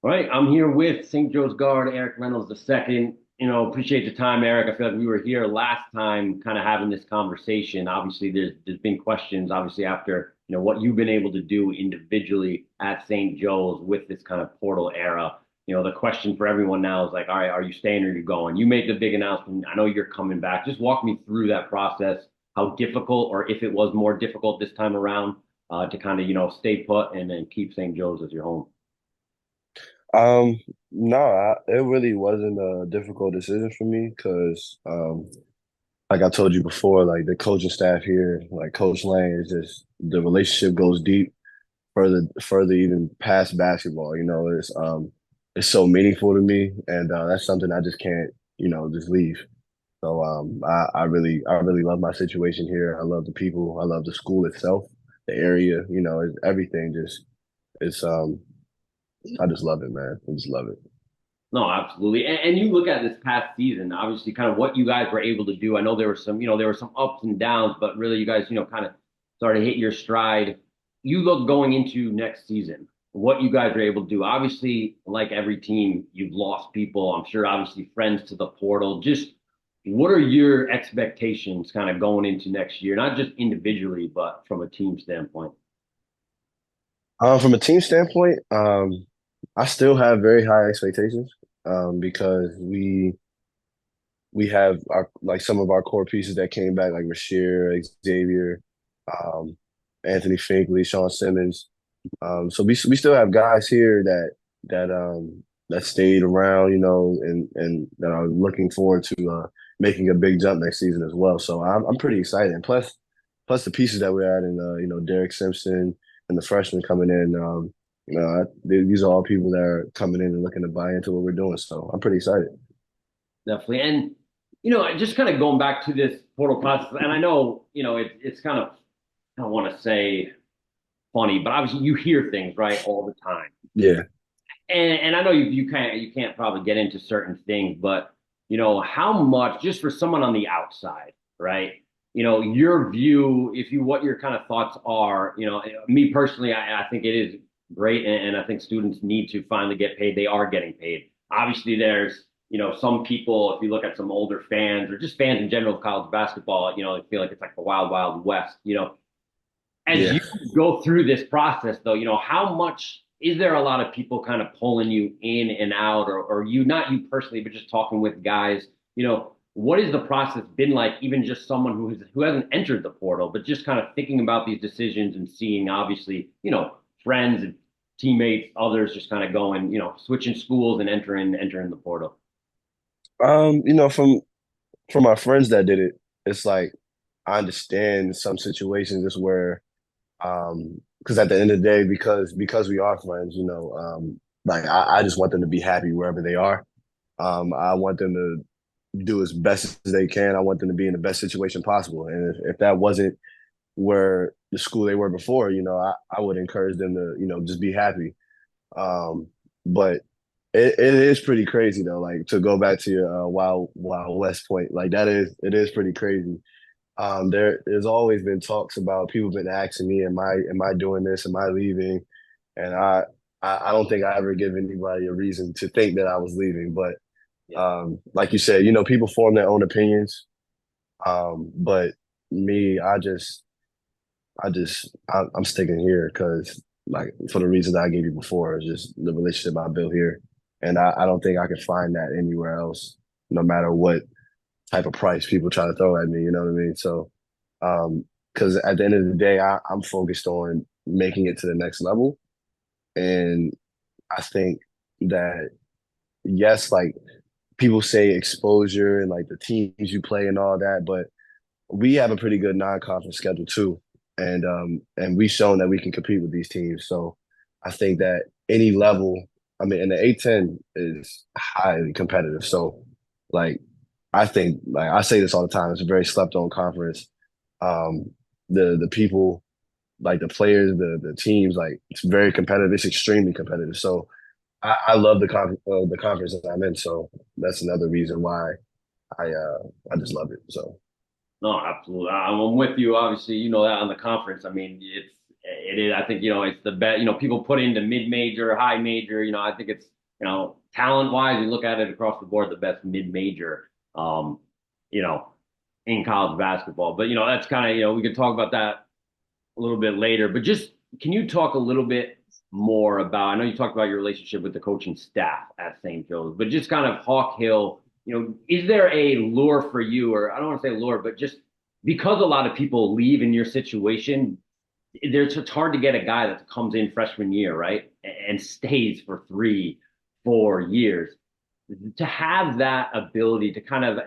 All right, I'm here with St. Joe's guard Erik Reynolds II. Appreciate the time, Eric. I feel like we were here last time, kind of having this conversation. Obviously, there's been questions, obviously after what you've been able to do individually at St. Joe's with this kind of portal era. The question for everyone now is like, all right, are you staying or are you going? You made the big announcement. I know you're coming back. Just walk me through that process, how difficult, or if it was more difficult this time around, to kind of stay put and then keep St. Joe's as your home. Um, no, it really wasn't a difficult decision for me because, like I told you before, like the coaching staff here, like Coach Lane, is just the relationship goes deep, further even past basketball. It's so meaningful to me, and that's something I just can't, just leave. So, I really love my situation here. I love the people. I love the school itself, the area. Everything. It's I just love it, man. I just love it. No, absolutely. And you look at this past season, obviously, kind of what you guys were able to do. I know there were some ups and downs, but really, you guys, kind of started to hit your stride. You look going into next season, what you guys were able to do. Obviously, like every team, you've lost people. I'm sure, obviously, friends to the portal. Just what are your expectations kind of going into next year, not just individually, but from a team standpoint? From a team standpoint, I still have very high expectations because we have our like some of our core pieces that came back, like Rasheer, Xavier, um, Anthony Finkley, Sean Simmons. So we still have guys here that stayed around, and that are looking forward to making a big jump next season as well. So I'm pretty excited. And plus the pieces that we're adding, Derek Simpson and the freshmen coming in. These are all people that are coming in and looking to buy into what we're doing. So I'm pretty excited. Definitely. And, just kind of going back to this portal process, and I know, it's kind of, I don't want to say funny, but obviously you hear things, right, all the time. Yeah. And I know you can't probably get into certain things, but how much just for someone on the outside, right? Your view, if you what your kind of thoughts are, me personally, I think it is great, and I think students need to finally get paid. They are getting paid. Obviously, there's some people, if you look at some older fans or just fans in general of college basketball, they feel like it's like the wild, wild west. As Yeah. you go through this process, though, how much is there a lot of people kind of pulling you in and out, or you, not you personally, but just talking with guys, what has the process been like, even just someone who hasn't entered the portal, but just kind of thinking about these decisions and seeing obviously, friends and teammates, others just kind of going, switching schools and entering the portal. From my friends that did it, it's like I understand some situations is where because at the end of the day, because we are friends, like I just want them to be happy wherever they are. I want them to do as best as they can. I want them to be in the best situation possible. And if that wasn't where the school they were before, I would encourage them to, just be happy. Um, but it is pretty crazy though. Like to go back to your Wild West point, like it is pretty crazy. There's always been talks about people been asking me, am I doing this? Am I leaving? And I don't think I ever give anybody a reason to think that I was leaving. But Yeah. like you said, people form their own opinions. But me, I'm sticking here because like for the reasons I gave you before, it's just the relationship I built here, and I don't think I can find that anywhere else, no matter what type of price people try to throw at me. You know what I mean? So, because at the end of the day, I'm focused on making it to the next level, and I think that yes, like people say exposure and like the teams you play and all that, but we have a pretty good non-conference schedule too, and we've shown that we can compete with these teams. So I think that any level, I mean, and the A10 is highly competitive. So like I think like I say this all the time, it's a very slept-on conference. Um, the people, like the players, the teams, like it's very competitive. It's extremely competitive. So I love the conference that I'm in. So that's another reason why I just love it. So No, absolutely. I'm with you. Obviously, you know that on the conference. I mean, it is. I think, it's the best, people put into mid-major, high major, I think it's, talent-wise, you look at it across the board, the best mid-major, you know, in college basketball. But, that's kind of, we could talk about that a little bit later, but just can you talk a little bit more about, I know you talked about your relationship with the coaching staff at St. Joe's, but just kind of Hawk Hill, is there a lure for you, or I don't want to say lure, but just because a lot of people leave in your situation, it's hard to get a guy that comes in freshman year, right? And stays for 3, 4 years. To have that ability to kind of,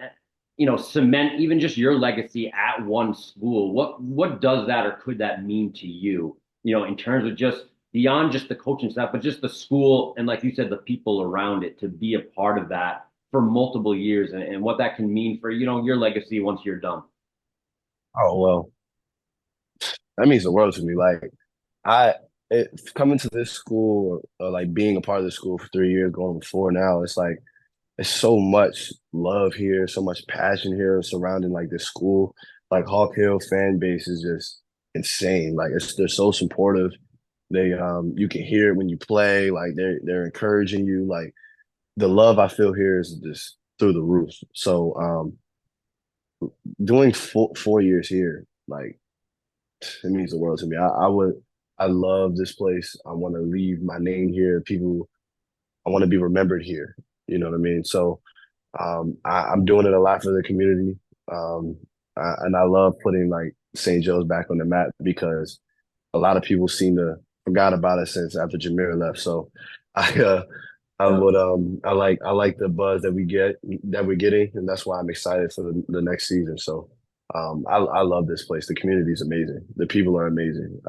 cement even just your legacy at one school, what does that or could that mean to you, in terms of just beyond just the coaching staff, but just the school and like you said, the people around it to be a part of that for multiple years and what that can mean for, your legacy once you're done. Oh well, that means the world to me. Like I coming to this school or like being a part of the school for 3 years, going to 4 now, it's like there's so much love here, so much passion here surrounding like this school. Like Hawk Hill fan base is just insane. Like they're so supportive. They you can hear it when you play. Like they're encouraging you. Like the love I feel here is just through the roof. So doing 4 years here, like it means the world to me. I love this place. I want to leave my name here. People, I want to be remembered here. You know what I mean? So I'm doing it a lot for the community. And I love putting like St. Joe's back on the map because a lot of people seem to forgot about it since after Jameer left. So I I like the buzz that we're getting, and that's why I'm excited for the next season. So I love this place. The community is amazing. The people are amazing.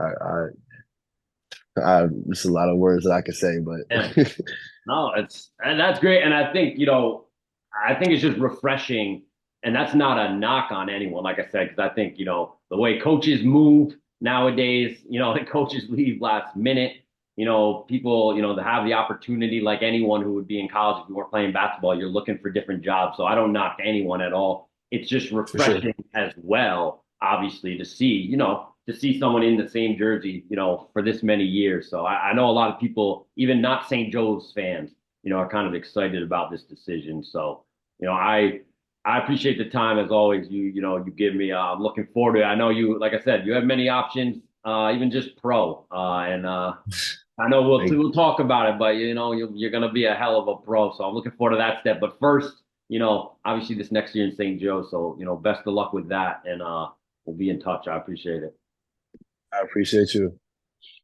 There's a lot of words that I could say, Yeah. but No, and that's great. And I think, I think it's just refreshing. And that's not a knock on anyone, like I said, because I think, the way coaches move nowadays, the coaches leave last minute, people, to have the opportunity like anyone who would be in college if you weren't playing basketball, you're looking for different jobs. So I don't knock anyone at all. It's just for sure. refreshing as well, obviously, to see someone in the same jersey, for this many years. So I know a lot of people, even not St. Joe's fans, are kind of excited about this decision. So, I appreciate the time as always. You give me. I'm looking forward to it. I know you, like I said, you have many options, even just pro. And I know Thank we'll talk about it, but you're gonna be a hell of a pro. So I'm looking forward to that step. But first, obviously this next year in St. Joe. So best of luck with that, and we'll be in touch. I appreciate it. I appreciate you.